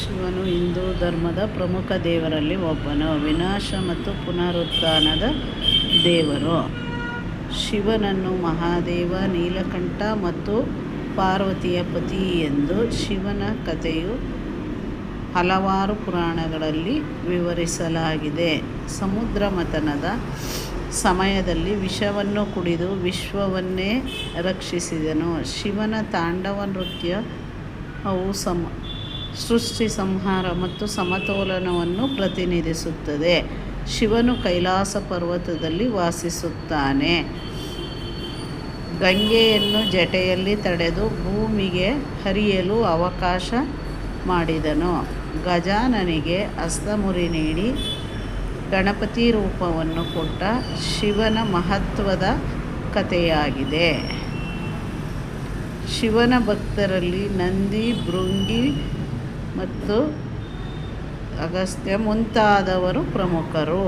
ಶಿವನು ಹಿಂದೂ ಧರ್ಮದ ಪ್ರಮುಖ ದೇವರಲ್ಲಿ ಒಬ್ಬನು. ವಿನಾಶ ಮತ್ತು ಪುನರುತ್ಥಾನದ ದೇವರು. ಶಿವನನ್ನು ಮಹಾದೇವ, ನೀಲಕಂಠ ಮತ್ತು ಪಾರ್ವತಿಯ ಪತಿ ಎಂದು ಶಿವನ ಕಥೆಯು ಹಲವಾರು ಪುರಾಣಗಳಲ್ಲಿ ವಿವರಿಸಲಾಗಿದೆ. ಸಮುದ್ರ ಮಥನದ ಸಮಯದಲ್ಲಿ ವಿಷವನ್ನು ಕುಡಿದು ವಿಶ್ವವನ್ನೇ ರಕ್ಷಿಸಿದನು. ಶಿವನ ತಾಂಡವ ನೃತ್ಯವು ಸೃಷ್ಟಿ, ಸಂಹಾರ ಮತ್ತು ಸಮತೋಲನವನ್ನು ಪ್ರತಿನಿಧಿಸುತ್ತದೆ. ಶಿವನು ಕೈಲಾಸ ಪರ್ವತದಲ್ಲಿ ವಾಸಿಸುತ್ತಾನೆ. ಗಂಗೆಯನ್ನು ಜಟೆಯಲ್ಲಿ ತಡೆದು ಭೂಮಿಗೆ ಹರಿಯಲು ಅವಕಾಶ ಮಾಡಿದನು. ಗಜಾನನಿಗೆ ಹಸ್ತಮುರಿ ನೀಡಿ ಗಣಪತಿ ರೂಪವನ್ನು ಕೊಟ್ಟ ಶಿವನ ಮಹತ್ವದ ಕಥೆಯಾಗಿದೆ. ಶಿವನ ಭಕ್ತರಲ್ಲಿ ನಂದಿ, ಭೃಂಗಿ ಮತ್ತು ಅಗಸ್ತ್ಯ ಮುಂತಾದವರು ಪ್ರಮುಖರು.